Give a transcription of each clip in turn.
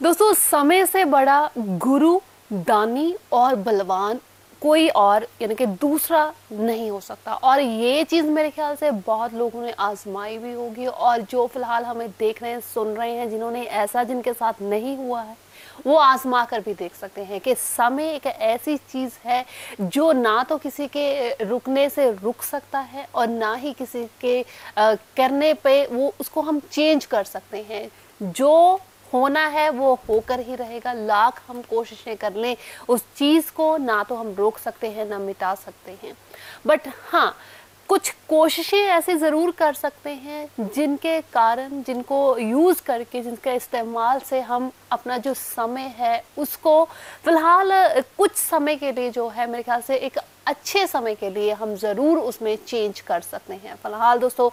दोस्तों, समय से बड़ा गुरु, दानी और बलवान कोई और यानी कि दूसरा नहीं हो सकता। और ये चीज़ मेरे ख्याल से बहुत लोगों ने आजमाई भी होगी, और जो फिलहाल हमें देख रहे हैं, सुन रहे हैं, जिन्होंने ऐसा जिनके साथ नहीं हुआ है, वो आजमा कर भी देख सकते हैं कि समय एक ऐसी चीज़ है जो ना तो किसी के रुकने से रुक सकता है और ना ही किसी के करने पे वो उसको हम चेंज कर सकते हैं। जो होना है वो होकर ही रहेगा, लाख हम कोशिशें कर लें उस चीज़ को ना तो हम रोक सकते हैं ना मिटा सकते हैं। बट हाँ, कुछ कोशिशें ऐसे ज़रूर कर सकते हैं जिनके कारण, जिनको यूज़ करके, जिनका इस्तेमाल से हम अपना जो समय है उसको फ़िलहाल कुछ समय के लिए जो है, मेरे ख्याल से एक अच्छे समय के लिए हम ज़रूर उसमें चेंज कर सकते हैं। फ़िलहाल दोस्तों,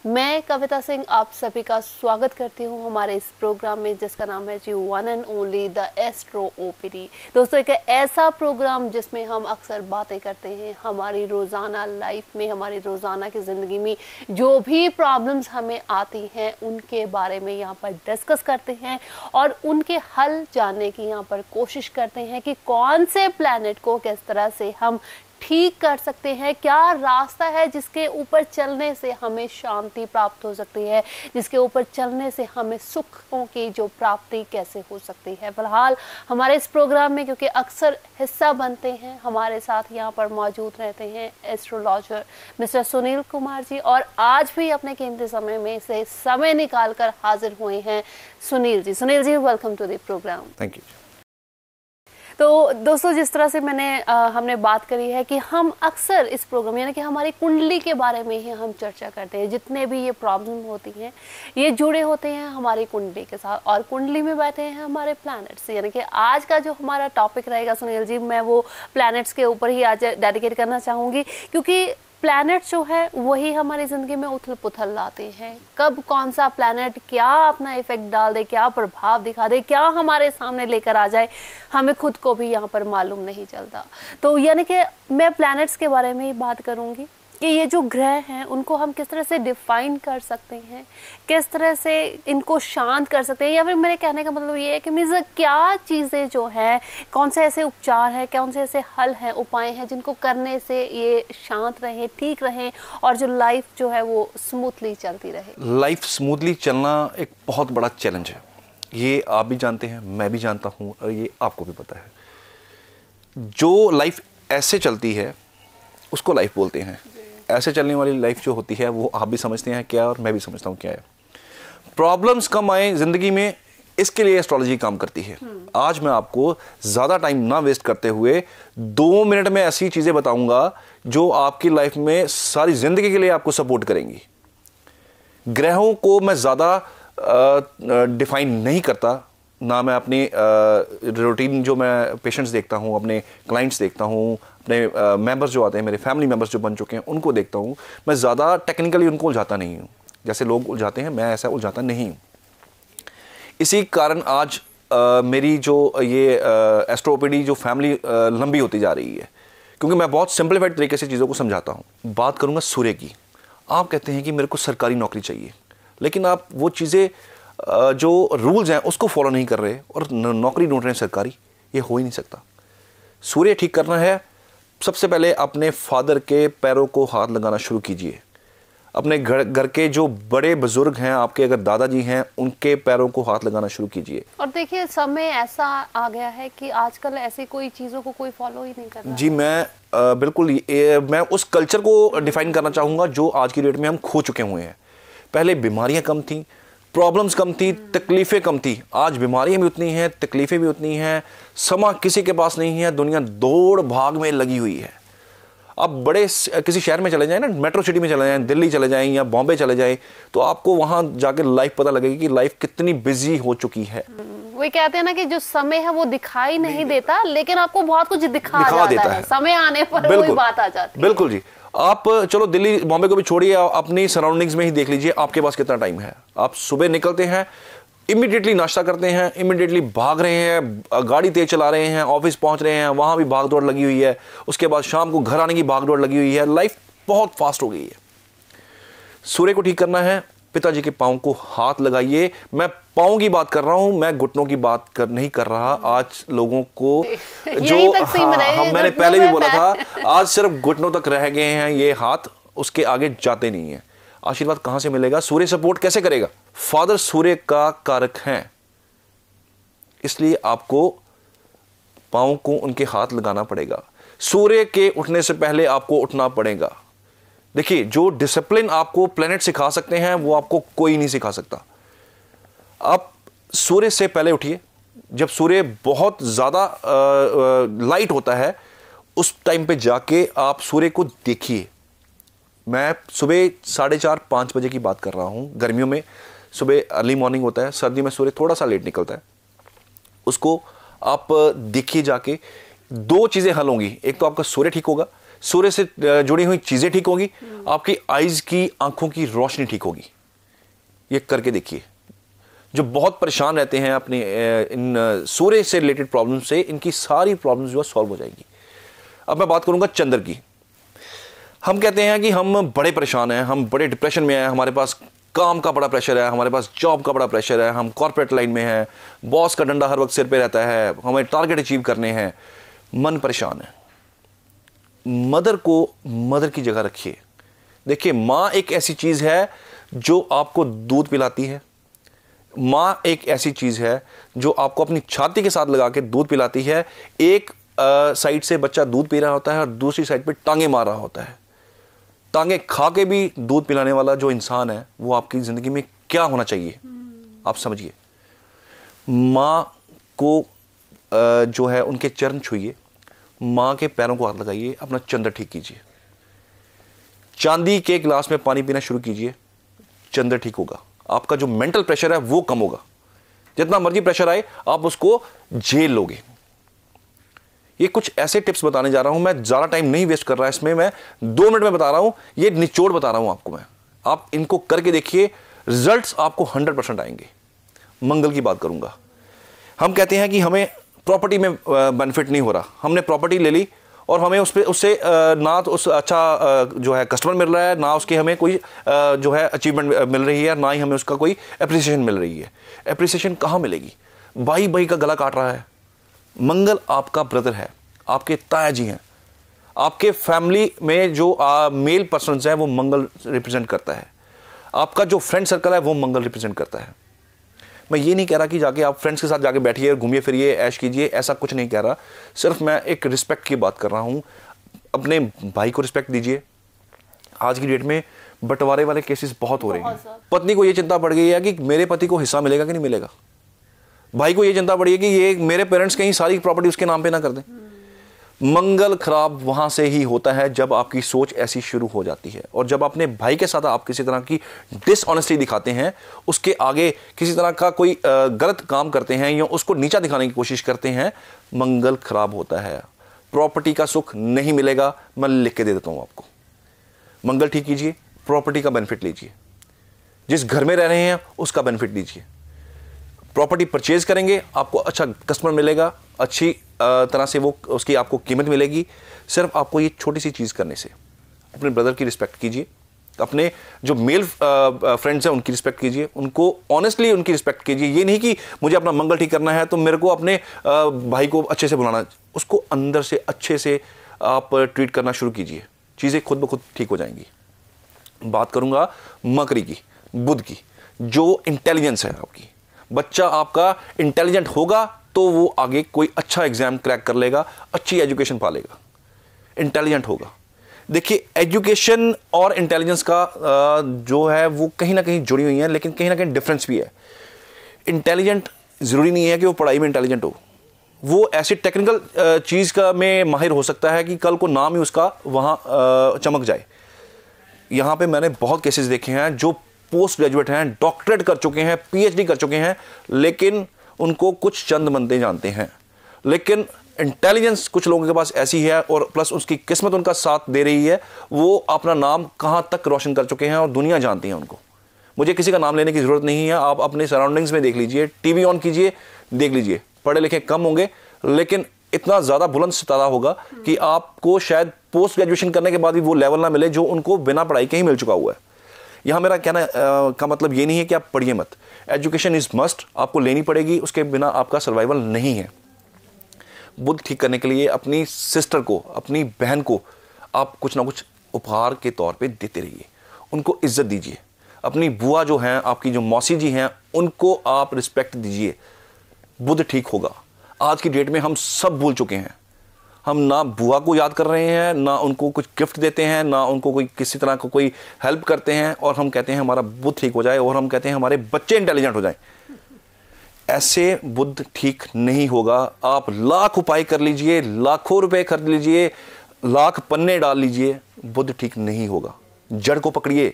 मैं कविता सिंह आप सभी का स्वागत करती हूँ हमारे इस प्रोग्राम में, जिसका नाम है G one and only the astro OPD. दोस्तों, एक ऐसा प्रोग्राम जिसमें हम अक्सर बातें करते हैं हमारी रोज़ाना लाइफ में, हमारी रोज़ाना की ज़िंदगी में जो भी प्रॉब्लम्स हमें आती हैं उनके बारे में यहाँ पर डिस्कस करते हैं और उनके हल जानने की यहाँ पर कोशिश करते हैं कि कौन से प्लैनेट को किस तरह से हम ठीक कर सकते हैं, क्या रास्ता है जिसके ऊपर चलने से हमें शांति प्राप्त हो सकती है, जिसके ऊपर चलने से हमें सुखों की जो प्राप्ति कैसे हो सकती है। फिलहाल हमारे इस प्रोग्राम में क्योंकि अक्सर हिस्सा बनते हैं, हमारे साथ यहाँ पर मौजूद रहते हैं एस्ट्रोलॉजर मिस्टर सुनील कुमार जी, और आज भी अपने कीमती समय में से समय निकाल कर हाजिर हुए हैं Sunil ji. Sunil ji, welcome to the programme. Thank you. तो दोस्तों, जिस तरह से हमने बात करी है कि हम अक्सर इस प्रोग्राम यानी कि हमारी कुंडली के बारे में ही हम चर्चा करते हैं। जितने भी ये प्रॉब्लम होती हैं ये जुड़े होते हैं हमारी कुंडली के साथ, और कुंडली में बैठे हैं हमारे प्लैनेट्स। यानी कि आज का जो हमारा टॉपिक रहेगा सुनील जी, मैं वो प्लैनेट्स के ऊपर ही आज डेडिकेट करना चाहूँगी, क्योंकि प्लैनेट जो है वही हमारी ज़िंदगी में उथल पुथल लाते हैं। कब कौन सा प्लैनेट क्या अपना इफेक्ट डाल दे, क्या प्रभाव दिखा दे, क्या हमारे सामने लेकर आ जाए, हमें खुद को भी यहाँ पर मालूम नहीं चलता। तो यानी कि मैं प्लैनेट्स के बारे में ही बात करूँगी कि ये जो ग्रह हैं उनको हम किस तरह से डिफाइन कर सकते हैं, किस तरह से इनको शांत कर सकते हैं, या फिर मेरे कहने का मतलब ये है कि मीन्स क्या चीज़ें जो हैं, कौन से ऐसे उपचार हैं, कौन से ऐसे हल हैं, उपाय हैं जिनको करने से ये शांत रहें, ठीक रहें और जो लाइफ जो है वो स्मूथली चलती रहे। लाइफ स्मूथली चलना एक बहुत बड़ा चैलेंज है, ये आप भी जानते हैं, मैं भी जानता हूँ, और ये आपको भी पता है। जो लाइफ ऐसे चलती है उसको लाइफ बोलते हैं। ऐसे चलने वाली लाइफ जो होती है वो आप भी समझते हैं क्या, और मैं भी समझता हूँ क्या है। प्रॉब्लम्स कम आए ज़िंदगी में, इसके लिए एस्ट्रोलॉजी काम करती है। आज मैं आपको ज़्यादा टाइम ना वेस्ट करते हुए 2 मिनट में ऐसी चीज़ें बताऊंगा जो आपकी लाइफ में सारी ज़िंदगी के लिए आपको सपोर्ट करेंगी। ग्रहों को मैं ज़्यादा डिफाइन नहीं करता, ना मैं अपनी रूटीन जो मैं पेशेंट्स देखता हूँ, अपने क्लाइंट्स देखता हूँ, अपने मेंबर्स जो आते हैं, मेरे फैमिली मेंबर्स जो बन चुके हैं उनको देखता हूँ, मैं ज़्यादा टेक्निकली उनको उलझाता नहीं हूँ। जैसे लोग उलझाते हैं मैं ऐसा उलझाता नहीं हूँ। इसी कारण आज मेरी जो ये एस्ट्रोपीडी जो फैमिली लंबी होती जा रही है, क्योंकि मैं बहुत सिंप्लीफाइड तरीके से चीज़ों को समझाता हूँ। बात करूँगा सूर्य की। आप कहते हैं कि मेरे को सरकारी नौकरी चाहिए, लेकिन आप वो चीज़ें जो रूल्स हैं उसको फॉलो नहीं कर रहे और नौकरी ढूंढ रहे हैं सरकारी, ये हो ही नहीं सकता। सूर्य ठीक करना है, सबसे पहले अपने फादर के पैरों को हाथ लगाना शुरू कीजिए। अपने घर के जो बड़े बुजुर्ग हैं, आपके अगर दादाजी हैं, उनके पैरों को हाथ लगाना शुरू कीजिए। और देखिए, समय ऐसा आ गया है कि आजकल ऐसी कोई चीज़ों को कोई फॉलो ही नहीं कर रहा। जी, मैं बिल्कुल मैं उस कल्चर को डिफाइन करना चाहूँगा जो आज की डेट में हम खो चुके हुए हैं। पहले बीमारियाँ कम थी, प्रॉब्लम्स कम थी, तकलीफ़ें कम थी। आज बीमारियाँ भी उतनी हैं, तकलीफ़ें भी उतनी हैं, समय किसी के पास नहीं है, दुनिया दौड़ भाग में लगी हुई है। आप बड़े किसी शहर में चले जाएं ना, मेट्रो सिटी में चले जाएं, दिल्ली चले जाएं या बॉम्बे चले जाएं, तो आपको वहाँ जाके लाइफ पता लगेगी कि लाइफ कितनी बिजी हो चुकी है। वही कहते हैं ना कि जो समय है वो दिखाई नहीं देता, लेकिन आपको बहुत कुछ दिखा जाता है। समय आने पर वही बात आ जाती है। बिल्कुल जी। आप चलो दिल्ली बॉम्बे को भी छोड़िए, अपनी सराउंडिंग्स में ही देख लीजिए, आपके पास कितना टाइम है। आप सुबह निकलते हैं, इमीडिएटली नाश्ता करते हैं, इमीडिएटली भाग रहे हैं, गाड़ी तेज चला रहे हैं, ऑफिस पहुंच रहे हैं, वहां भी भाग दौड़ लगी हुई है, उसके बाद शाम को घर आने की भाग दौड़ लगी हुई है। लाइफ बहुत फास्ट हो गई है। सूर्य को ठीक करना है, पिताजी के पाँव को हाथ लगाइए। मैं पाँव की बात कर रहा हूं, मैं घुटनों की बात नहीं कर रहा। आज लोगों को जो मैंने पहले भी बोला था, आज सिर्फ घुटनों तक रह गए हैं ये हाथ, उसके आगे जाते नहीं है। आशीर्वाद कहां से मिलेगा? सूर्य सपोर्ट कैसे करेगा? फादर सूर्य का कारक है, इसलिए आपको पाँव को उनके हाथ लगाना पड़ेगा। सूर्य के उठने से पहले आपको उठना पड़ेगा। देखिए, जो डिसिप्लिन आपको प्लेनेट सिखा सकते हैं वो आपको कोई नहीं सिखा सकता। आप सूर्य से पहले उठिए। जब सूर्य बहुत ज़्यादा लाइट होता है उस टाइम पे जाके आप सूर्य को देखिए। मैं सुबह 4:30-5 बजे की बात कर रहा हूँ। गर्मियों में सुबह अर्ली मॉर्निंग होता है, सर्दी में सूर्य थोड़ा सा लेट निकलता है। उसको आप देखिए जाके। 2 चीज़ें हल होंगी, एक तो आपका सूर्य ठीक होगा, सूर्य से जुड़ी हुई चीज़ें ठीक होगी, आपकी आइज़ की, आंखों की रोशनी ठीक होगी। ये करके देखिए। जो बहुत परेशान रहते हैं अपने इन सूर्य से रिलेटेड प्रॉब्लम से, इनकी सारी प्रॉब्लम्स जो है सॉल्व हो जाएगी। अब मैं बात करूंगा चंद्र की। हम कहते हैं कि हम बड़े परेशान हैं, हम बड़े डिप्रेशन में हैं, हमारे पास काम का बड़ा प्रेशर है, हमारे पास जॉब का बड़ा प्रेशर है, हम कॉर्पोरेट लाइन में हैं, बॉस का डंडा हर वक्त सिर पे रहता है, हमें टारगेट अचीव करने हैं, मन परेशान है। मदर को मदर की जगह रखिए। देखिए, माँ एक ऐसी चीज़ है जो आपको दूध पिलाती है। माँ एक ऐसी चीज़ है जो आपको अपनी छाती के साथ लगा के दूध पिलाती है। एक साइड से बच्चा दूध पी रहा होता है और दूसरी साइड पे टांगे मार रहा होता है। टांगे खा के भी दूध पिलाने वाला जो इंसान है वो आपकी ज़िंदगी में क्या होना चाहिए, आप समझिए। माँ को जो है उनके चरण छूइए, माँ के पैरों को हाथ लगाइए, अपना चंद्र ठीक कीजिए। चांदी के गिलास में पानी पीना शुरू कीजिए, चंद्र ठीक होगा। आपका जो मेंटल प्रेशर है वो कम होगा। जितना मर्जी प्रेशर आए आप उसको झेल लोगे। ये कुछ ऐसे टिप्स बताने जा रहा हूं, मैं ज़्यादा टाइम नहीं वेस्ट कर रहा इसमें, मैं 2 मिनट में बता रहा हूं, ये निचोड़ बता रहा हूं आपको मैं। आप इनको करके देखिए, रिजल्ट्स आपको 100% आएंगे। मंगल की बात करूंगा। हम कहते हैं कि हमें प्रॉपर्टी में बेनिफिट नहीं हो रहा, हमने प्रॉपर्टी ले ली और हमें उससे ना तो उस अच्छा जो है कस्टमर मिल रहा है, ना उसके हमें कोई जो है अचीवमेंट मिल रही है, ना ही हमें उसका कोई एप्रिसिएशन मिल रही है। एप्रिसिएशन कहाँ मिलेगी? भाई भाई का गला काट रहा है। मंगल आपका ब्रदर है, आपके ताया जी हैं, आपके फैमिली में जो मेल पर्सन्स हैं वो मंगल रिप्रेजेंट करता है। आपका जो फ्रेंड सर्कल है वो मंगल रिप्रेजेंट करता है। मैं ये नहीं कह रहा कि जाके आप फ्रेंड्स के साथ जाके बैठिए, घूमिए फिरिए, ऐश कीजिए, ऐसा कुछ नहीं कह रहा। सिर्फ मैं एक रिस्पेक्ट की बात कर रहा हूँ। अपने भाई को रिस्पेक्ट दीजिए। आज की डेट में बंटवारे वाले केसेस बहुत हो रहे हैं। पत्नी को ये चिंता पड़ गई है कि मेरे पति को हिस्सा मिलेगा कि नहीं मिलेगा। भाई को ये चिंता पड़ी है कि ये मेरे पेरेंट्स कहीं सारी प्रॉपर्टी उसके नाम पे ना कर दें। मंगल खराब वहां से ही होता है जब आपकी सोच ऐसी शुरू हो जाती है। और जब अपने भाई के साथ आप किसी तरह की डिसऑनेस्टी दिखाते हैं, उसके आगे किसी तरह का कोई गलत काम करते हैं या उसको नीचा दिखाने की कोशिश करते हैं, मंगल खराब होता है। प्रॉपर्टी का सुख नहीं मिलेगा। मैं लिख के दे देता हूं आपको। मंगल ठीक कीजिए, प्रॉपर्टी का बेनिफिट लीजिए। जिस घर में रह रहे हैं उसका बेनिफिट लीजिए। प्रॉपर्टी परचेज करेंगे, आपको अच्छा कस्टमर मिलेगा, अच्छी तरह से वो उसकी आपको कीमत मिलेगी। सिर्फ आपको ये छोटी सी चीज़ करने से। अपने ब्रदर की रिस्पेक्ट कीजिए, अपने जो मेल फ्रेंड्स हैं उनकी रिस्पेक्ट कीजिए, उनको ऑनेस्टली उनकी रिस्पेक्ट कीजिए। ये नहीं कि मुझे अपना मंगल ठीक करना है तो मेरे को अपने भाई को अच्छे से बुलाना, उसको अंदर से अच्छे से आप ट्रीट करना शुरू कीजिए। चीज़ें खुद ब खुद ठीक हो जाएंगी। बात करूँगा मकरी की, बुध की। जो इंटेलिजेंस है आपकी, बच्चा आपका इंटेलिजेंट होगा तो वो आगे कोई अच्छा एग्जाम क्रैक कर लेगा, अच्छी एजुकेशन पा लेगा, इंटेलिजेंट होगा। देखिए, एजुकेशन और इंटेलिजेंस का जो है वो कहीं ना कहीं जुड़ी हुई है, लेकिन कहीं ना कहीं डिफरेंस भी है। इंटेलिजेंट ज़रूरी नहीं है कि वो पढ़ाई में इंटेलिजेंट हो। वो ऐसी टेक्निकल चीज़ का में माहिर हो सकता है कि कल को नाम ही उसका वहाँ चमक जाए। यहाँ पे मैंने बहुत केसेस देखे हैं जो पोस्ट ग्रेजुएट हैं, डॉक्टरेट कर चुके हैं, पीएचडी कर चुके हैं, लेकिन उनको कुछ चंद बंदे जानते हैं। लेकिन इंटेलिजेंस कुछ लोगों के पास ऐसी है और प्लस उसकी किस्मत उनका साथ दे रही है, वो अपना नाम कहाँ तक रोशन कर चुके हैं और दुनिया जानती है उनको। मुझे किसी का नाम लेने की ज़रूरत नहीं है। आप अपने सराउंडिंग्स में देख लीजिए, टीवी ऑन कीजिए, देख लीजिए। पढ़े लिखे कम होंगे लेकिन इतना ज़्यादा बुलंद सितारा होगा कि आपको शायद पोस्ट ग्रेजुएशन करने के बाद भी वो लेवल ना मिले जो उनको बिना पढ़ाई के ही मिल चुका हुआ है। यहाँ मेरा कहना का मतलब ये नहीं है कि आप पढ़िए मत, एजुकेशन इज़ मस्ट, आपको लेनी पड़ेगी, उसके बिना आपका सर्वाइवल नहीं है। बुद्ध ठीक करने के लिए अपनी सिस्टर को, अपनी बहन को आप कुछ ना कुछ उपहार के तौर पे देते रहिए, उनको इज्जत दीजिए। अपनी बुआ जो हैं, आपकी जो मौसी जी हैं, उनको आप रिस्पेक्ट दीजिए, बुद्ध ठीक होगा। आज की डेट में हम सब भूल चुके हैं, हम ना बुआ को याद कर रहे हैं, ना उनको कुछ गिफ्ट देते हैं, ना उनको कोई किसी तरह का कोई हेल्प करते हैं, और हम कहते हैं हमारा बुद्ध ठीक हो जाए, और हम कहते हैं हमारे बच्चे इंटेलिजेंट हो जाएं। ऐसे बुद्ध ठीक नहीं होगा। आप लाख उपाय कर लीजिए, लाखों रुपए खर्च लीजिए, लाख पन्ने डाल लीजिए, बुद्ध ठीक नहीं होगा। जड़ को पकड़िए।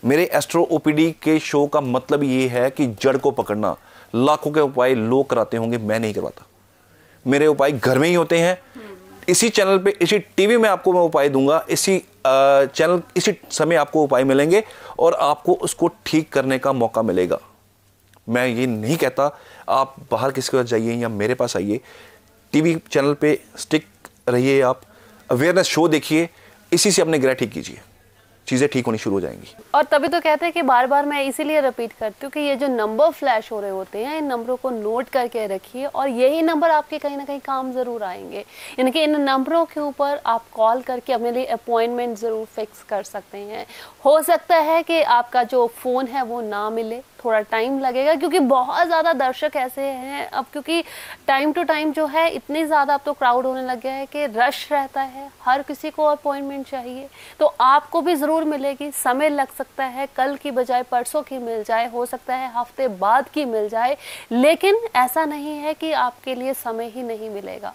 मेरे एस्ट्रो ओपीडी के शो का मतलब ये है कि जड़ को पकड़ना। लाखों के उपाय लोग कराते होंगे, मैं नहीं करवाता। मेरे उपाय घर में ही होते हैं। इसी चैनल पे, इसी टीवी में आपको मैं उपाय दूंगा, इसी चैनल, इसी समय आपको उपाय मिलेंगे और आपको उसको ठीक करने का मौका मिलेगा। मैं ये नहीं कहता आप बाहर किसी के पास जाइए या मेरे पास आइए, टीवी चैनल पे स्टिक रहिए, आप अवेयरनेस शो देखिए, इसी से अपने ग्रह ठीक कीजिए, चीज़ें ठीक होनी शुरू हो जाएंगी। और तभी तो कहते हैं कि बार बार मैं इसीलिए रिपीट करती हूँ कि ये जो नंबर फ्लैश हो रहे होते हैं, इन नंबरों को नोट करके रखिए, और यही नंबर आपके कहीं ना कहीं काम ज़रूर आएंगे। यानी कि इन नंबरों के ऊपर आप कॉल करके अपने लिए अपॉइंटमेंट ज़रूर फिक्स कर सकते हैं। हो सकता है कि आपका जो फ़ोन है वो ना मिले, थोड़ा टाइम लगेगा, क्योंकि बहुत ज़्यादा दर्शक ऐसे हैं अब, क्योंकि टाइम टू टाइम जो है इतनी ज़्यादा अब तो क्राउड होने लग गया है कि रश रहता है, हर किसी को अपॉइंटमेंट चाहिए। तो आपको भी ज़रूर मिलेगी, समय लग सकता है, कल की बजाय परसों की मिल जाए, हो सकता है हफ्ते बाद की मिल जाए, लेकिन ऐसा नहीं है कि आपके लिए समय ही नहीं मिलेगा।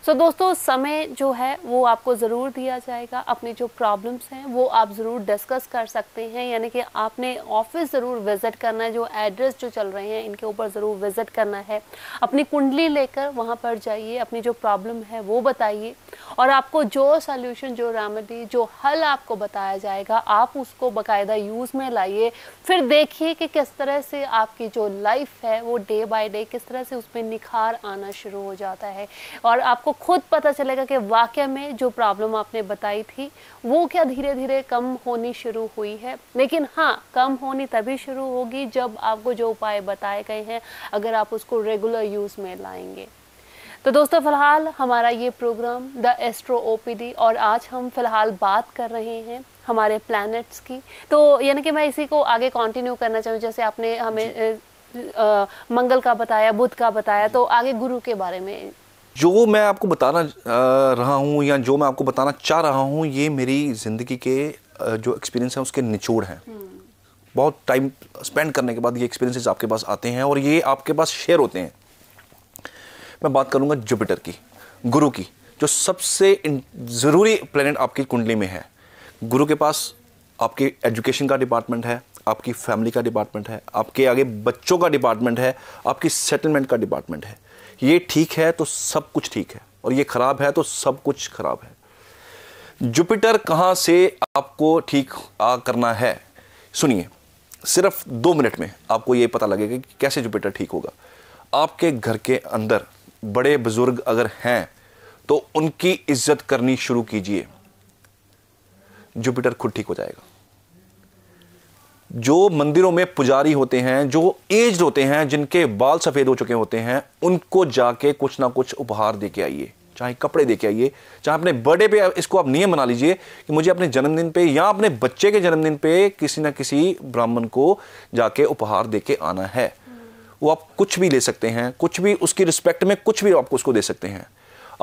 सो दोस्तों, समय जो है वो आपको ज़रूर दिया जाएगा। अपनी जो प्रॉब्लम्स हैं वो आप ज़रूर डिस्कस कर सकते हैं, यानी कि आपने ऑफिस ज़रूर विज़िट करना है, जो एड्रेस जो चल रहे हैं इनके ऊपर ज़रूर विज़िट करना है। अपनी कुंडली लेकर वहाँ पर जाइए, अपनी जो प्रॉब्लम है वो बताइए, और आपको जो सॉल्यूशन, जो रेमेडी, जो हल आपको बताया जाएगा, आप उसको बाकायदा यूज़ में लाइए। फिर देखिए कि किस तरह से आपकी जो लाइफ है वो डे बाय डे किस तरह से उसमें निखार आना शुरू हो जाता है, और आपको खुद पता चलेगा कि वाकई में जो प्रॉब्लम आपने बताई थी वो क्या धीरे धीरे कम होनी शुरू हुई है। लेकिन हाँ, कम होनी तभी शुरू होगी जब आपको जो उपाय बताए गए हैं, अगर आप उसको रेगुलर यूज़ में लाएंगे। तो दोस्तों, फिलहाल हमारा ये प्रोग्राम द एस्ट्रो ओपीडी, और आज हम फिलहाल बात कर रहे हैं हमारे प्लैनेट्स की। तो यानी कि मैं इसी को आगे कंटिन्यू करना चाहूँ, जैसे आपने हमें मंगल का बताया, बुध का बताया, तो आगे गुरु के बारे में जो मैं आपको बताना रहा हूँ, या जो मैं आपको बताना चाह रहा हूँ, ये मेरी ज़िंदगी के जो एक्सपीरियंस हैं उसके निचोड़ हैं। बहुत टाइम स्पेंड करने के बाद ये एक्सपीरियंसेस आपके पास आते हैं और ये आपके पास शेयर होते हैं। मैं बात करूँगा जुपिटर की, गुरु की, जो सबसे ज़रूरी प्लैनेट आपकी कुंडली में है। गुरु के पास आपके एजुकेशन का डिपार्टमेंट है, आपकी फैमिली का डिपार्टमेंट है, आपके आगे बच्चों का डिपार्टमेंट है, आपकी सेटलमेंट का डिपार्टमेंट है। ये ठीक है तो सब कुछ ठीक है, और ये खराब है तो सब कुछ खराब है। जुपिटर कहाँ से आपको ठीक करना है, सुनिए। सिर्फ 2 मिनट में आपको ये पता लगेगा कि कैसे जुपिटर ठीक होगा। आपके घर के अंदर बड़े बुजुर्ग अगर हैं तो उनकी इज्जत करनी शुरू कीजिए, जुपिटर खुद ठीक हो जाएगा। जो मंदिरों में पुजारी होते हैं, जो एज्ड होते हैं, जिनके बाल सफ़ेद हो चुके होते हैं, उनको जाके कुछ ना कुछ उपहार दे के आइए, चाहे कपड़े दे के आइए, चाहे अपने बर्थडे पे इसको आप नियम बना लीजिए कि मुझे अपने जन्मदिन पे या अपने बच्चे के जन्मदिन पे किसी ना किसी ब्राह्मण को जाके उपहार दे के आना है। वो आप कुछ भी ले सकते हैं, कुछ भी उसकी रिस्पेक्ट में कुछ भी आपको उसको दे सकते हैं।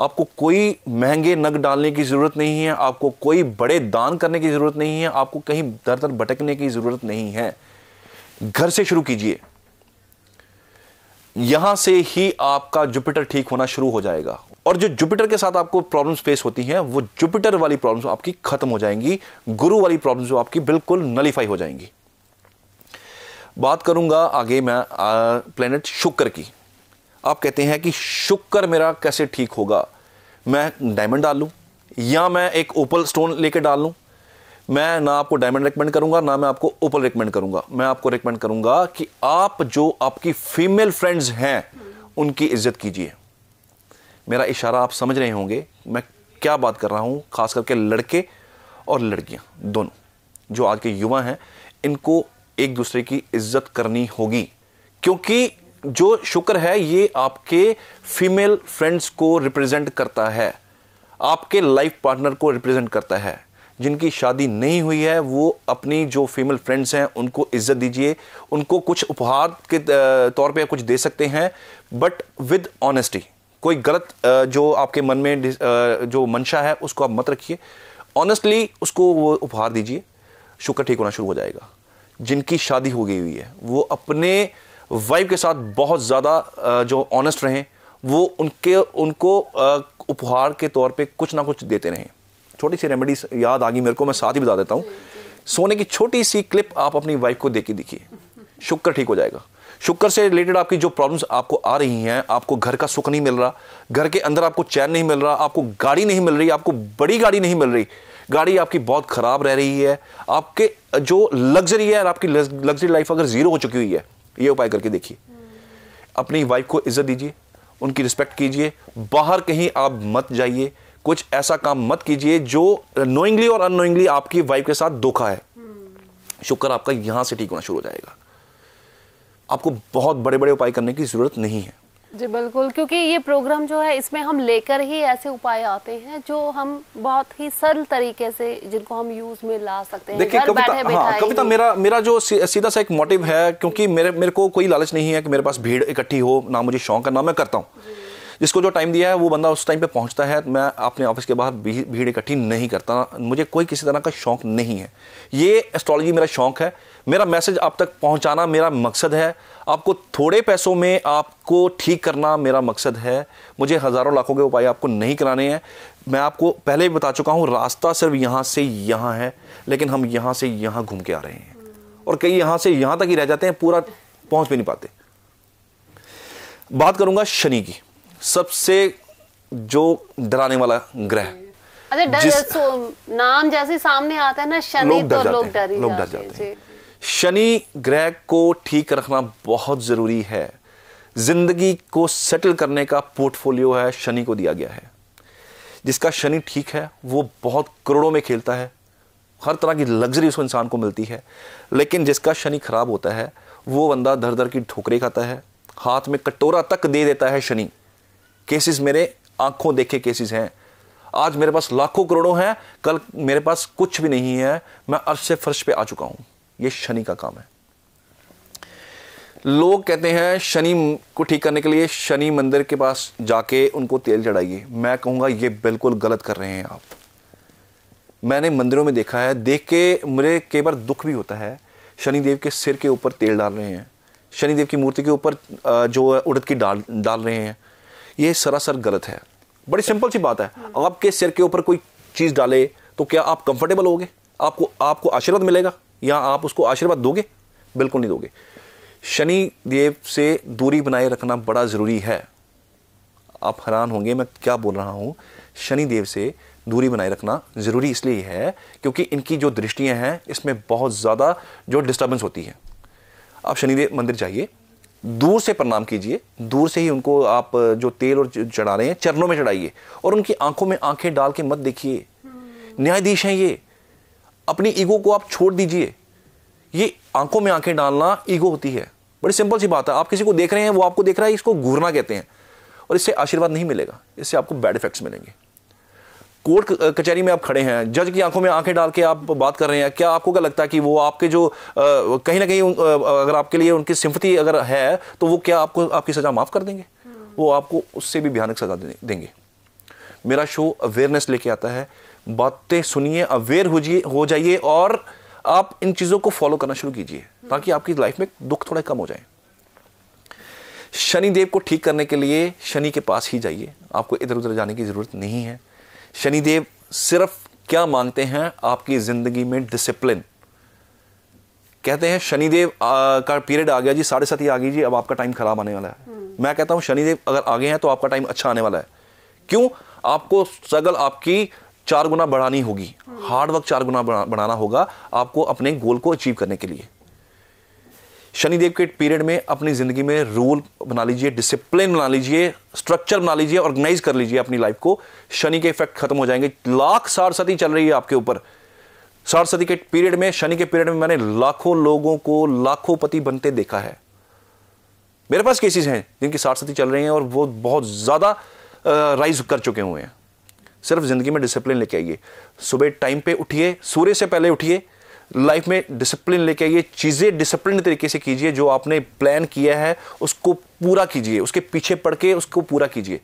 आपको कोई महंगे नग डालने की ज़रूरत नहीं है, आपको कोई बड़े दान करने की ज़रूरत नहीं है, आपको कहीं दर दर भटकने की ज़रूरत नहीं है। घर से शुरू कीजिए, यहां से ही आपका जुपिटर ठीक होना शुरू हो जाएगा। और जो जुपिटर के साथ आपको प्रॉब्लम्स फेस होती हैं, वो जुपिटर वाली प्रॉब्लम्स आपकी खत्म हो जाएंगी, गुरु वाली प्रॉब्लम्स जो आपकी बिल्कुल नलीफाई हो जाएंगी। बात करूंगा आगे मैं प्लैनेट शुक्र की। आप कहते हैं कि शुक्र मेरा कैसे ठीक होगा, मैं डायमंड डाल लूं या मैं एक ओपल स्टोन लेके डाल लूं? मैं ना आपको डायमंड रेकमेंड करूंगा, ना मैं आपको ओपल रेकमेंड करूंगा। मैं आपको रेकमेंड करूंगा कि आप जो आपकी फीमेल फ्रेंड्स हैं उनकी इज्जत कीजिए। मेरा इशारा आप समझ रहे होंगे मैं क्या बात कर रहा हूं, खास करके लड़के और लड़कियां दोनों जो आज के युवा हैं, इनको एक दूसरे की इज्जत करनी होगी, क्योंकि जो शुक्र है ये आपके फीमेल फ्रेंड्स को रिप्रेजेंट करता है, आपके लाइफ पार्टनर को रिप्रेजेंट करता है। जिनकी शादी नहीं हुई है वो अपनी जो फीमेल फ्रेंड्स हैं उनको इज्जत दीजिए, उनको कुछ उपहार के तौर पे कुछ दे सकते हैं, बट विद ऑनेस्टी। कोई गलत जो आपके मन में जो मंशा है उसको आप मत रखिए, ऑनेस्टली उसको वो उपहार दीजिए, शुक्र ठीक होना शुरू हो जाएगा। जिनकी शादी हो गई हुई है वो अपने वाइफ के साथ बहुत ज़्यादा जो ऑनेस्ट रहें, वो उनको उपहार के तौर पे कुछ ना कुछ देते रहें। छोटी सी रेमेडी याद आ गई मेरे को, मैं साथ ही बता देता हूँ। सोने की छोटी सी क्लिप आप अपनी वाइफ को दे के दिखिए, शुक्र ठीक हो जाएगा। शुक्र से रिलेटेड आपकी जो प्रॉब्लम्स आपको आ रही हैं, आपको घर का सुख नहीं मिल रहा, घर के अंदर आपको चैन नहीं मिल रहा, आपको गाड़ी नहीं मिल रही, आपको बड़ी गाड़ी नहीं मिल रही, गाड़ी आपकी बहुत खराब रह रही है, आपके जो लग्जरी है, आपकी लग्जरी लाइफ अगर जीरो हो चुकी हुई है, ये उपाय करके देखिए। अपनी वाइफ को इज्जत दीजिए, उनकी रिस्पेक्ट कीजिए, बाहर कहीं आप मत जाइए, कुछ ऐसा काम मत कीजिए जो नोइंगली और अननोइंगली आपकी वाइफ के साथ धोखा है। शुक्र आपका यहां से ठीक होना शुरू हो जाएगा। आपको बहुत बड़े बड़े उपाय करने की जरूरत नहीं है। जी बिल्कुल, क्योंकि ये प्रोग्राम जो है इसमें हम लेकर ही ऐसे उपाय आते हैं जो हम बहुत ही सरल तरीके से जिनको हम यूज में ला सकते हैं। देखिए कविता, मेरा जो सीधा सा एक मोटिव है, क्योंकि मेरे को कोई लालच नहीं है कि मेरे पास भीड़ इकट्ठी हो, ना मुझे शौक है, ना मैं करता हूँ। जिसको जो टाइम दिया है वो बंदा उस टाइम पे पहुंचता है। मैं अपने ऑफिस के बाहर भीड़ इकट्ठी नहीं करता, मुझे कोई किसी तरह का शौक नहीं है। ये एस्ट्रोलॉजी मेरा शौक है, मेरा मैसेज आप तक पहुंचाना मेरा मकसद है, आपको थोड़े पैसों में आपको ठीक करना मेरा मकसद है। मुझे हज़ारों लाखों के उपाय आपको नहीं कराने हैं। मैं आपको पहले भी बता चुका हूँ, रास्ता सिर्फ यहाँ से यहाँ है, लेकिन हम यहाँ से यहाँ घूम के आ रहे हैं और कई यहाँ से यहाँ तक ही रह जाते हैं, पूरा पहुँच भी नहीं पाते। बात करूँगा शनि की, सबसे जो डराने वाला ग्रह। नाम जैसे सामने आता है ना शनि, तो लोग डर जाते हैं। शनि ग्रह को ठीक रखना बहुत जरूरी है। जिंदगी को सेटल करने का पोर्टफोलियो है, शनि को दिया गया है। जिसका शनि ठीक है वो बहुत करोड़ों में खेलता है, हर तरह की लग्जरी उस इंसान को मिलती है। लेकिन जिसका शनि खराब होता है वो बंदा दर दर की ठोकरें खाता है, हाथ में कटोरा तक दे देता है शनि। केसेस मेरे आंखों देखे केसेस हैं। आज मेरे पास लाखों करोड़ों हैं, कल मेरे पास कुछ भी नहीं है, मैं अर्श से फर्श पे आ चुका हूं। ये शनि का काम है। लोग कहते हैं शनि को ठीक करने के लिए शनि मंदिर के पास जाके उनको तेल चढ़ाइए। मैं कहूंगा ये बिल्कुल गलत कर रहे हैं आप। मैंने मंदिरों में देखा है, देख के मुझे कई बार दुख भी होता है। शनिदेव के सिर के ऊपर तेल डाल रहे हैं, शनिदेव की मूर्ति के ऊपर जो उड़द की डाल रहे हैं। ये सरासर गलत है। बड़ी सिंपल सी बात है, आपके सिर के ऊपर कोई चीज़ डाले तो क्या आप कंफर्टेबल होगे? आपको आशीर्वाद मिलेगा या आप उसको आशीर्वाद दोगे? बिल्कुल नहीं दोगे। शनि देव से दूरी बनाए रखना बड़ा ज़रूरी है। आप हैरान होंगे मैं क्या बोल रहा हूँ। शनि देव से दूरी बनाए रखना ज़रूरी इसलिए है क्योंकि इनकी जो दृष्टियाँ हैं इसमें बहुत ज़्यादा जो डिस्टर्बेंस होती है। आप शनिदेव मंदिर जाइए, दूर से प्रणाम कीजिए, दूर से ही उनको आप जो तेल और चढ़ा रहे हैं चरणों में चढ़ाइए और उनकी आंखों में आंखें डाल के मत देखिए। न्यायाधीश हैं ये, अपनी ईगो को आप छोड़ दीजिए। ये आंखों में आंखें डालना ईगो होती है। बड़ी सिंपल सी बात है। आप किसी को देख रहे हैं, वो आपको देख रहा है, इसको घूरना कहते हैं और इससे आशीर्वाद नहीं मिलेगा, इससे आपको बैड इफेक्ट्स मिलेंगे। कोर्ट कचहरी में आप खड़े हैं, जज की आंखों में आंखें डाल के आप बात कर रहे हैं, क्या आपको क्या लगता है कि वो आपके जो कहीं ना कहीं अगर आपके लिए उनकी सिंपैथी अगर है तो वो क्या आपको आपकी सजा माफ कर देंगे? वो आपको उससे भी भयानक सजा देंगे। मेरा शो अवेयरनेस लेके आता है, बातें सुनिए, अवेयर हो जाइए और आप इन चीज़ों को फॉलो करना शुरू कीजिए ताकि आपकी लाइफ में दुख थोड़ा कम हो जाए। शनिदेव को ठीक करने के लिए शनि के पास ही जाइए, आपको इधर उधर जाने की ज़रूरत नहीं है। शनिदेव सिर्फ क्या मांगते हैं आपकी ज़िंदगी में? डिसिप्लिन। कहते हैं शनिदेव का पीरियड आ गया जी, 7:30 आ गई जी, अब आपका टाइम खराब आने वाला है। मैं कहता हूं शनिदेव अगर आ गए हैं तो आपका टाइम अच्छा आने वाला है। क्यों? आपको स्ट्रगल आपकी 4 गुना बढ़ानी होगी, हार्ड वर्क 4 गुना बढ़ाना होगा आपको अपने गोल को अचीव करने के लिए। शनिदेव के पीरियड में अपनी जिंदगी में रूल बना लीजिए, डिसिप्लिन बना लीजिए, स्ट्रक्चर बना लीजिए, ऑर्गेनाइज कर लीजिए अपनी लाइफ को। शनि के इफेक्ट खत्म हो जाएंगे। लाख 67 चल रही है आपके ऊपर, साढ़ के पीरियड में, शनि के पीरियड में मैंने लाखों लोगों को लाखों पति बनते देखा है। मेरे पास केसेस हैं जिनकी साढ़ चल रही हैं और वो बहुत ज़्यादा राइज कर चुके हुए हैं। सिर्फ ज़िंदगी में डिसिप्लिन लेके आइए, सुबह टाइम पे उठिए, सूर्य से पहले उठिए, लाइफ में डिसिप्लिन लेके आइए, चीज़ें डिसिप्लिन तरीके से कीजिए, जो आपने प्लान किया है उसको पूरा कीजिए, उसके पीछे पड़ के उसको पूरा कीजिए।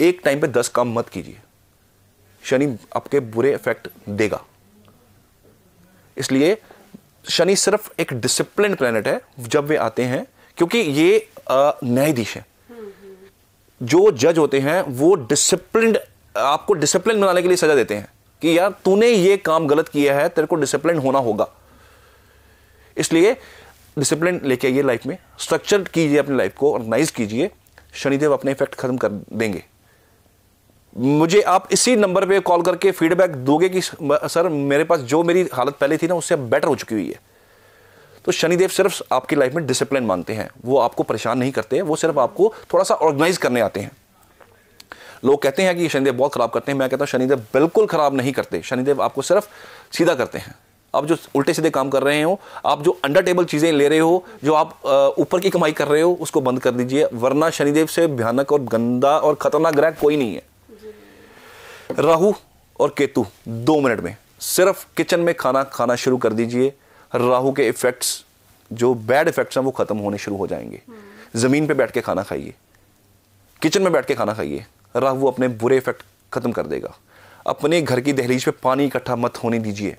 एक टाइम पे 10 काम मत कीजिए, शनि आपके बुरे इफेक्ट देगा। इसलिए शनि सिर्फ एक डिसिप्लिन प्लैनेट है जब वे आते हैं, क्योंकि ये न्यायाधीश है। जो जज होते हैं वो डिसिप्लिन, आपको डिसिप्लिन बनाने के लिए सजा देते हैं कि यार तूने ये काम गलत किया है, तेरे को डिसिप्लिन होना होगा। इसलिए डिसिप्लिन लेके आइए, लाइफ में स्ट्रक्चर कीजिए, अपनी लाइफ को ऑर्गेनाइज कीजिए, शनिदेव अपने इफेक्ट खत्म कर देंगे। मुझे आप इसी नंबर पे कॉल करके फीडबैक दोगे कि सर मेरे पास जो मेरी हालत पहले थी ना उससे बेटर हो चुकी हुई है। तो शनिदेव सिर्फ आपकी लाइफ में डिसिप्लिन मांगते हैं, वो आपको परेशान नहीं करते हैं, वो सिर्फ आपको थोड़ा सा ऑर्गेनाइज करने आते हैं। लोग कहते हैं कि शनिदेव बहुत खराब करते हैं, मैं कहता हूं शनिदेव बिल्कुल खराब नहीं करते। शनिदेव आपको सिर्फ सीधा करते हैं। आप जो उल्टे सीधे काम कर रहे हो, आप जो अंडर टेबल चीजें ले रहे हो, जो आप ऊपर की कमाई कर रहे हो, उसको बंद कर दीजिए, वरना शनिदेव से भयानक और गंदा और खतरनाक ग्रह कोई नहीं है। राहु और केतु 2 मिनट में सिर्फ किचन में खाना खाना शुरू कर दीजिए, राहु के इफेक्ट्स, जो बैड इफेक्ट्स हैं वो खत्म होने शुरू हो जाएंगे। जमीन पे बैठ के खाना खाइए, किचन में बैठ के खाना खाइए, राहु अपने बुरे इफेक्ट खत्म कर देगा। अपने घर की दहलीज पे पानी इकट्ठा मत होने दीजिए।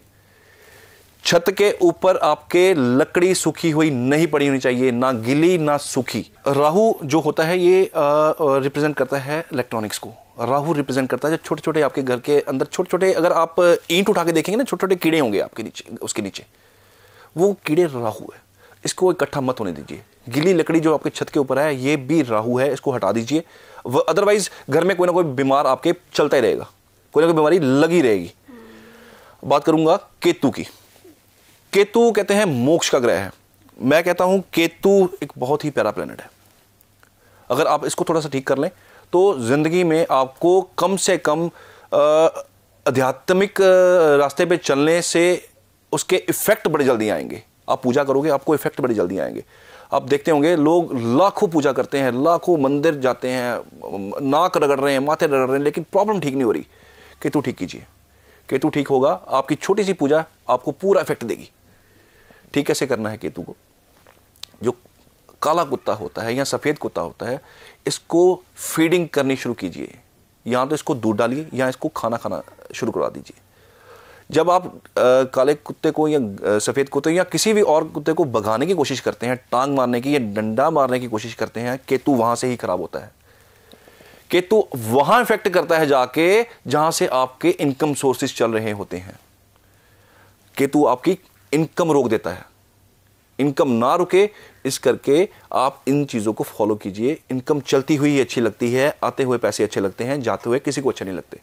छत के ऊपर आपके लकड़ी सूखी हुई नहीं पड़ी होनी चाहिए, ना गीली ना सूखी। राहु जो होता है ये रिप्रेजेंट करता है इलेक्ट्रॉनिक्स को। राहु रिप्रेजेंट करता है जो छोटे छोटे आपके घर के अंदर छोटे छोटे, अगर आप ईंट उठा के देखेंगे ना, छोटे छोटे कीड़े होंगे आपके नीचे, उसके नीचे वो कीड़े राहु है। इसको इकट्ठा मत होने दीजिए। गीली लकड़ी जो आपके छत के ऊपर है ये भी राहु है, इसको हटा दीजिए। अदरवाइज घर में कोई ना कोई बीमार आपके चलता ही रहेगा, कोई ना कोई बीमारी लगी रहेगी। बात करूंगा केतु की। केतु कहते हैं मोक्ष का ग्रह है। मैं कहता हूं केतु एक बहुत ही प्यारा प्लेनेट है। अगर आप इसको थोड़ा सा ठीक कर लें तो जिंदगी में आपको कम से कम आध्यात्मिक रास्ते पे चलने से उसके इफेक्ट बड़े जल्दी आएंगे। आप पूजा करोगे आपको इफेक्ट बड़े जल्दी आएंगे। आप देखते होंगे लोग लाखों पूजा करते हैं, लाखों मंदिर जाते हैं, नाक रगड़ रहे हैं, माथे रगड़ रहे हैं, लेकिन प्रॉब्लम ठीक नहीं हो रही। केतु ठीक कीजिए, केतु ठीक होगा। आपकी छोटी सी पूजा आपको पूरा इफेक्ट देगी। ठीक कैसे करना है केतु को? जो काला कुत्ता होता है या सफ़ेद कुत्ता होता है, इसको फीडिंग करनी शुरू कीजिए। या तो इसको दूध डालिए या इसको खाना खाना शुरू करा दीजिए। जब आप काले कुत्ते को या सफ़ेद कुत्ते या किसी भी और कुत्ते को भगाने की कोशिश करते हैं, टांग मारने की या डंडा मारने की कोशिश करते हैं, केतु वहां से ही खराब होता है। केतु वहां इफेक्ट करता है जाके जहां से आपके इनकम सोर्सेज चल रहे होते हैं। केतु आपकी इनकम रोक देता है। इनकम ना रुके इस करके आप इन चीज़ों को फॉलो कीजिए। इनकम चलती हुई अच्छी लगती है, आते हुए पैसे अच्छे लगते हैं, जाते हुए किसी को अच्छे नहीं लगते।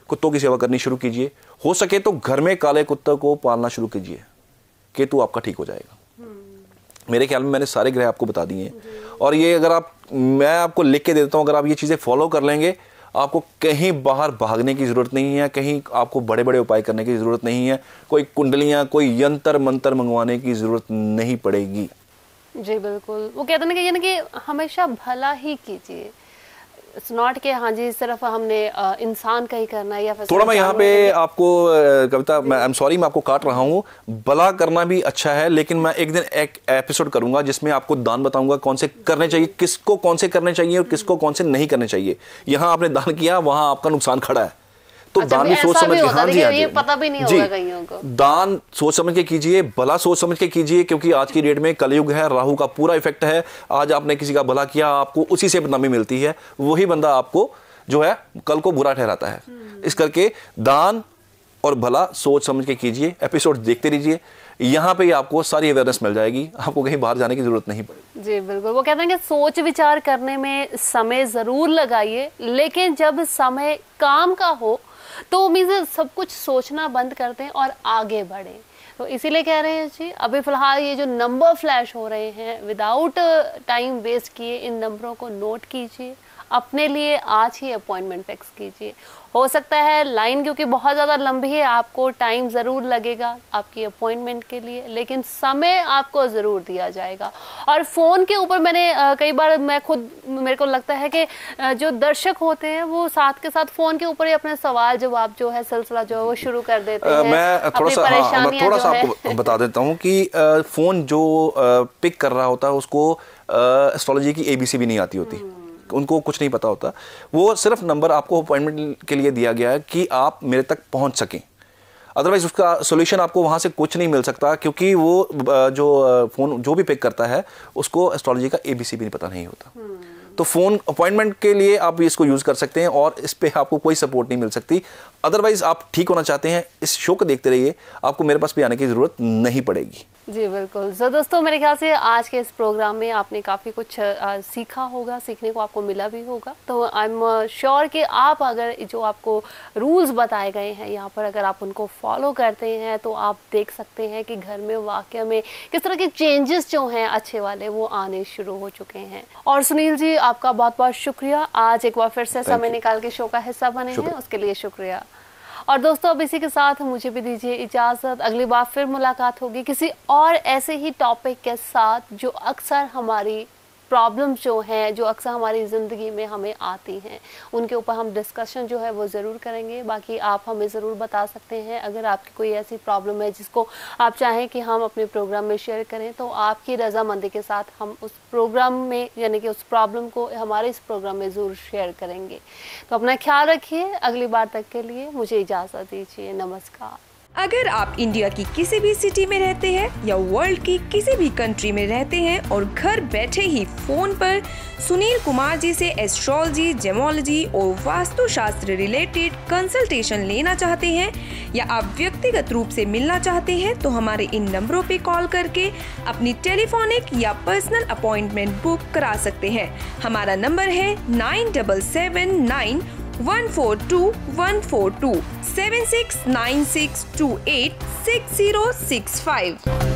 कुत्तों की सेवा करनी शुरू कीजिए। हो सके तो घर में काले कुत्ते को पालना शुरू कीजिए। केतु आपका ठीक हो जाएगा। मेरे ख्याल में मैंने सारे ग्रह आपको बता दिए हैं। और ये अगर मैं आपको लिख के देता हूँ, अगर आप ये चीज़ें फॉलो कर लेंगे, आपको कहीं बाहर भागने की ज़रूरत नहीं है, कहीं आपको बड़े बड़े उपाय करने की ज़रूरत नहीं है, कोई कुंडलियाँ, कोई यंत्र मंत्र मंगवाने की ज़रूरत नहीं पड़ेगी। जी बिल्कुल। वो कहते हैं ना कि हमेशा भला ही कीजिए। इट्स नॉट कि हाँ जी सिर्फ हमने इंसान का ही करना है या फिर थोड़ा मैं यहाँ पे आपको कविता, मैं आई एम सॉरी मैं आपको काट रहा हूँ। भला करना भी अच्छा है, लेकिन मैं एक दिन एक एपिसोड करूंगा जिसमें आपको दान बताऊंगा कौन से करने चाहिए, किसको कौन से करने चाहिए और किसको कौन से नहीं करने चाहिए। यहाँ आपने दान किया, वहां आपका नुकसान खड़ा है, तो अच्छा, दान भी सोच समझ के, हाँ जी, ये पता भी नहीं होगा कईयों को। दान सोच समझ के कीजिए, भला सोच समझ के कीजिए, क्योंकि आज की डेट में कलयुग है, राहु का पूरा इफेक्ट है। आज आपने किसी का भला किया, आपको उसी से बदनामी मिलती है, वही बंदा आपको जो है कल को बुरा ठहराता है। इस करके दान और भला सोच समझ के कीजिए। एपिसोड देखते रहिए, यहाँ पे आपको सारी अवेयरनेस मिल जाएगी, आपको कहीं बाहर जाने की जरूरत नहीं पड़ेगी। जी बिल्कुल। वो कहते हैं कि सोच विचार करने में समय जरूर लगाइए, लेकिन जब समय काम का हो तो मीन्स सब कुछ सोचना बंद कर दें और आगे बढ़ें। तो इसीलिए कह रहे हैं जी, अभी फिलहाल ये जो नंबर फ्लैश हो रहे हैं, विदाउट टाइम वेस्ट किए इन नंबरों को नोट कीजिए, अपने लिए आज ही अपॉइंटमेंट फिक्स कीजिए। हो सकता है लाइन क्योंकि बहुत ज़्यादा लंबी है, आपको टाइम ज़रूर लगेगा आपकी अपॉइंटमेंट के लिए, लेकिन समय आपको ज़रूर दिया जाएगा। और फ़ोन के ऊपर मैंने कई बार मेरे को लगता है कि जो दर्शक होते हैं वो साथ के साथ फ़ोन के ऊपर ही अपने सवाल जवाब जो है सिलसिला जो है वो शुरू कर देते हैं। मैं थोड़ा सा आपको बता देता हूँ कि फ़ोन जो पिक कर रहा होता है उसको एस्ट्रोलॉजी की ABC भी नहीं आती होती, उनको कुछ नहीं पता होता। वो सिर्फ नंबर आपको अपॉइंटमेंट के लिए दिया गया है कि आप मेरे तक पहुंच सकें, अदरवाइज उसका सॉल्यूशन आपको वहां से कुछ नहीं मिल सकता, क्योंकि वो जो फ़ोन जो भी पिक करता है उसको एस्ट्रोलॉजी का ABC भी पता नहीं होता। तो फ़ोन अपॉइंटमेंट के लिए आप इसको यूज़ कर सकते हैं और इस पे आपको कोई सपोर्ट नहीं मिल सकती। अदरवाइज आप ठीक होना चाहते हैं, इस शो को देखते रहिए, आपको मेरे पास भी आने की ज़रूरत नहीं पड़ेगी। जी बिल्कुल। तो दोस्तों मेरे ख्याल से आज के इस प्रोग्राम में आपने काफ़ी कुछ सीखा होगा, सीखने को आपको मिला भी होगा। तो आई एम श्योर कि आप अगर जो आपको रूल्स बताए गए हैं यहाँ पर अगर आप उनको फॉलो करते हैं तो आप देख सकते हैं कि घर में वाकई में किस तरह के चेंजेस जो हैं अच्छे वाले वो आने शुरू हो चुके हैं। और सुनील जी आपका बहुत बहुत शुक्रिया, आज एक बार फिर से समय निकाल के शो का हिस्सा बने हैं, उसके लिए शुक्रिया। और दोस्तों अब इसी के साथ मुझे भी दीजिए इजाज़त, अगली बार फिर मुलाकात होगी किसी और ऐसे ही टॉपिक के साथ जो अक्सर हमारी प्रॉब्लम्स जो हैं, जो अक्सर हमारी ज़िंदगी में हमें आती हैं, उनके ऊपर हम डिस्कशन जो है वो ज़रूर करेंगे। बाकी आप हमें ज़रूर बता सकते हैं अगर आपकी कोई ऐसी प्रॉब्लम है जिसको आप चाहें कि हम अपने प्रोग्राम में शेयर करें, तो आपकी रजामंदी के साथ हम उस प्रोग्राम में यानी कि उस प्रॉब्लम को हमारे इस प्रोग्राम में ज़रूर शेयर करेंगे। तो अपना ख्याल रखिए, अगली बार तक के लिए मुझे इजाज़त दीजिए, नमस्कार। अगर आप इंडिया की किसी भी सिटी में रहते हैं या वर्ल्ड की किसी भी कंट्री में रहते हैं और घर बैठे ही फोन पर सुनील कुमार जी से एस्ट्रोलॉजी, जेमोलॉजी और वास्तुशास्त्र रिलेटेड कंसल्टेशन लेना चाहते हैं या आप व्यक्तिगत रूप से मिलना चाहते हैं तो हमारे इन नंबरों पे कॉल करके अपनी टेलीफोनिक या पर्सनल अपॉइंटमेंट बुक करा सकते हैं। हमारा नंबर है 9779 142 7696286065।